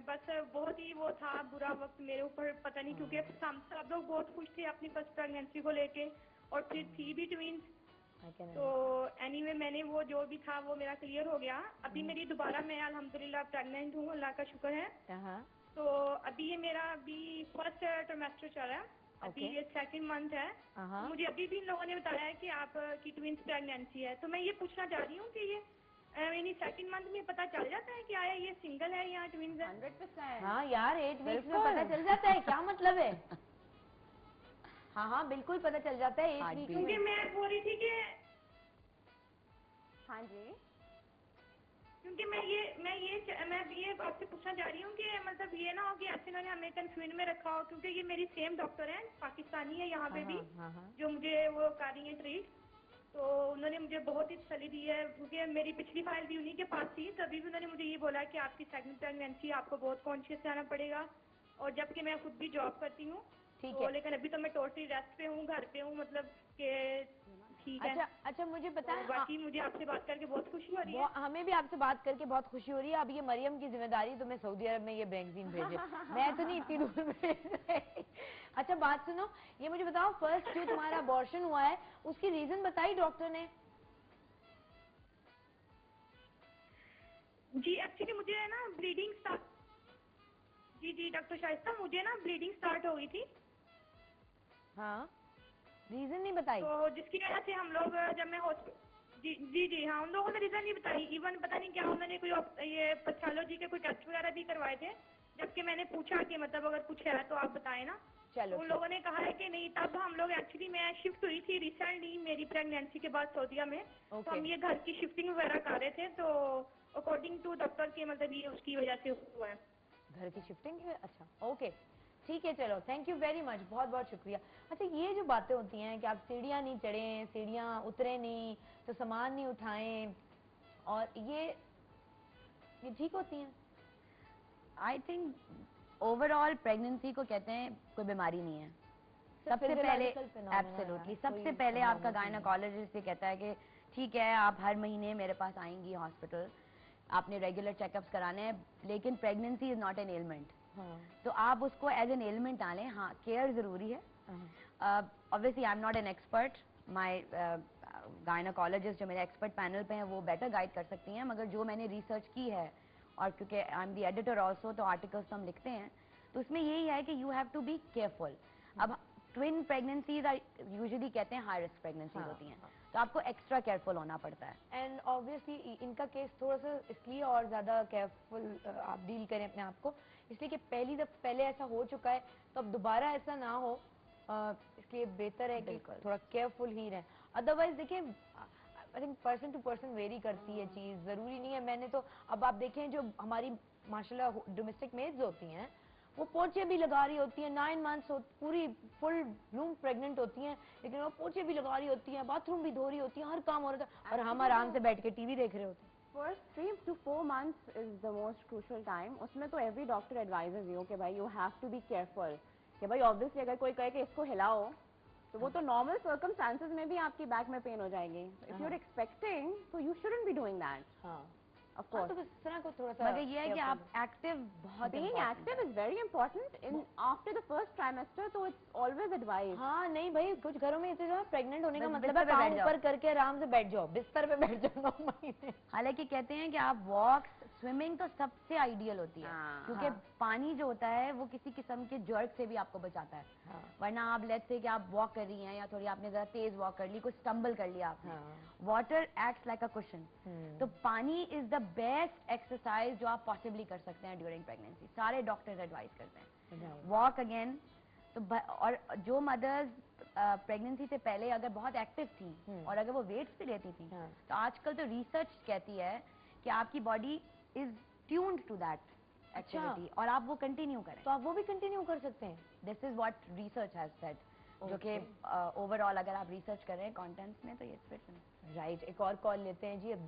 बस बहुत ही वो था बुरा वक्त मेरे ऊपर, पता नहीं क्योंकि हम सब लोग बहुत खुश थे अपनी फर्स्ट प्रेगनेंसी को लेके, और फिर थी भी ट्विंस। तो एनीवे मैंने वो जो भी था वो मेरा क्लियर हो गया। अभी मेरी दोबारा मैं अल्हम्दुलिल्लाह प्रेग्नेंट हूँ, अल्लाह का शुक्र है। तो अभी ये मेरा अभी फर्स्ट ट्राइमेस्टर चल रहा है, अभी ये सेकंड मंथ है। तो मुझे अभी भी इन लोगों ने बताया है कि आपकी ट्विंस प्रेगनेंसी है। तो मैं ये पूछना चाह रही हूँ कि ये यानी सेकंड मंथ में पता चल जाता है कि आया ये सिंगल है या ट्विंस है? 100%। हाँ यार 8 वीक्स में पता चल जाता है, क्या मतलब है? हाँ हाँ बिल्कुल पता चल जाता है 8 वीक्स में। क्योंकि मैं बोल रही थी कि हाँ जी, क्योंकि मैं ये आपसे पूछना चाह रही हूँ कि मतलब ये ना हो कि ऐसे इन्होंने हमें कंफ्यूजन में रखा हो, क्योंकि ये मेरी सेम डॉक्टर है, पाकिस्तानी है यहाँ पे भी, जो मुझे वो कर रही है ट्रीट। तो उन्होंने मुझे बहुत ही तसल्ली दी है, क्योंकि मेरी पिछली फाइल भी उन्हीं के पास थी, तभी भी उन्होंने मुझे ये बोला कि आपकी सेकंड प्रेगनेंसी, आपको बहुत कॉन्शियस रहना पड़ेगा। और जबकि मैं खुद भी जॉब करती हूँ, तो लेकिन अभी तो मैं टोटली रेस्ट पे हूँ, घर पे हूँ, मतलब कि ठीक है। अच्छा मुझे पता है, बाकी मुझे आपसे बात करके बहुत खुशी हो रही है। हमें भी आपसे बात करके बहुत खुशी हो रही है। अब ये मरियम की जिम्मेदारी तो मैं सऊदी अरब में ये मैगजीन भेजे, मैं तो नहीं इतनी दूर भेज। अच्छा बात सुनो, ये मुझे बताओ फर्स्ट जो तुम्हारा अबॉर्शन हुआ है उसकी रीजन बताई डॉक्टर ने? जी एक्चुअली मुझे ना ब्लीडिंग स्टार्ट, जी डॉक्टर शाइस्ता, मुझे ना ब्लीडिंग स्टार्ट हो गई थी। हाँ, रीजन नहीं बताई? तो जिसकी वजह से हम लोग जब मैं जी हाँ, उन लोगों ने रीजन नहीं बताई। इवन पता नहीं क्या उन्होंने कोई ये पैथोलॉजी के कोई टेस्ट वगैरह भी करवाए थे, जबकि मैंने पूछा कि मतलब अगर कुछ है तो आप बताएं ना। तो उन लोगों ने कहा है कि नहीं, तब हम लोग एक्चुअली मैं शिफ्ट हुई थी रिसेंटली मेरी प्रेगनेंसी के बाद सऊदीया में, तो हम ये घर की शिफ्टिंग वगैरह कर रहे थे, तो अकॉर्डिंग टू डॉक्टर के मतलब ये उसकी वजह से हुआ है। घर की शिफ्टिंग की? अच्छा ओके ठीक है, चलो थैंक यू वेरी मच, बहुत बहुत शुक्रिया। अच्छा ये जो बातें होती हैं कि आप सीढ़ियाँ नहीं चढ़ें, सीढ़ियाँ उतरे नहीं, तो सामान नहीं उठाएं, और ये ठीक होती हैं? आई थिंक ओवरऑल प्रेगनेंसी को कहते हैं कोई बीमारी नहीं है। सबसे पहले एब्सोल्युटली सबसे पहले आपका गायनेकोलॉजिस्ट ये कहता है कि ठीक है आप हर महीने मेरे पास आएंगी हॉस्पिटल, आपने रेगुलर चेकअप्स कराने हैं, लेकिन pregnancy is not an element. तो आप उसको एज एन एलिमेंट ना लें। हाँ केयर जरूरी है। Obviously I am not an expert, my gynaecologist जो मेरे एक्सपर्ट पैनल पे हैं वो बेटर गाइड कर सकती हैं, मगर जो मैंने रिसर्च की है, और क्योंकि I am the editor also, तो आर्टिकल्स तो हम लिखते हैं, तो उसमें यही है कि you have to be careful. अब ट्विन प्रेगनेंसीज यूजुअली कहते हैं हाई रिस्क प्रेगनेंसीज होती हैं, तो आपको एक्स्ट्रा केयरफुल होना पड़ता है। एंड ऑब्वियसली इनका केस थोड़ा सा इसलिए और ज्यादा केयरफुल आप डील करें अपने आप को, इसलिए कि पहले ऐसा हो चुका है, तो अब दोबारा ऐसा ना हो, इसलिए बेहतर है कि थोड़ा केयरफुल ही रहें। अदरवाइज देखिए I think person to person vary करती है चीज, जरूरी नहीं है। मैंने तो अब आप देखें जो हमारी माशाल्लाह डोमेस्टिक मेड्स होती हैं, वो पोछे भी लगा रही होती हैं, 9 मंथ्स पूरी फुल ब्लूम प्रेग्नेंट होती हैं, लेकिन वो पोछे भी लगा रही होती हैं, बाथरूम भी धो रही होती हैं, हर काम हो रहा था, और हम आराम से बैठ के टीवी देख रहे होते हैं। First 3 to 4 months is the most crucial time. उसमें तो एवरी डॉक्टर एडवाइजेज यू कि भाई you have to be careful, कि भाई ऑब्वियसली अगर कोई कहे कि इसको हिलाओ, तो वो तो नॉर्मल सर्कमस्टांसेस में भी आपकी बैक में पेन हो जाएगी। इफ यू आर एक्सपेक्टिंग, तो you shouldn't be doing that. Of course, तो इस तरह को थोड़ा सा, मगर ये है कि आप एक्टिव, बहुत being active is very important in after the first trimester, तो it's always advised। हाँ नहीं भाई, कुछ घरों में इतना प्रेग्नेंट होने का मतलब है पाँव ऊपर करके आराम से बैठ जाओ, बिस्तर पे बैठ जाओ 9 महीने। हालांकि कहते हैं कि आप वॉक्स, स्विमिंग तो सबसे आइडियल होती है, क्योंकि पानी जो होता है वो किसी किस्म के जर्क से भी आपको बचाता है। वरना आप लेट्स से कि आप वॉक कर रही हैं या थोड़ी आपने जरा तेज वॉक कर ली, कुछ स्टम्बल कर लिया आपने, वाटर एक्ट्स लाइक अ कुशन। तो पानी इज द बेस्ट एक्सरसाइज जो आप पॉसिबली कर सकते हैं ड्यूरिंग प्रेगनेंसी, सारे डॉक्टर्स एडवाइस करते हैं। वॉक अगेन, तो और जो मदर्स प्रेगनेंसी से पहले अगर बहुत एक्टिव थी और अगर वो वेट्स भी लेती थी, तो आजकल तो रिसर्च कहती है कि आपकी body is tuned to that activity, और आप वो कंटिन्यू करें, तो आप वो भी कंटिन्यू कर सकते हैं। This is what research has said, जो कि ओवरऑल अगर आप रिसर्च कर रहे हैं कंटेंट्स में, तो ये फिट। राइट, एक और कॉल लेते हैं जी, अब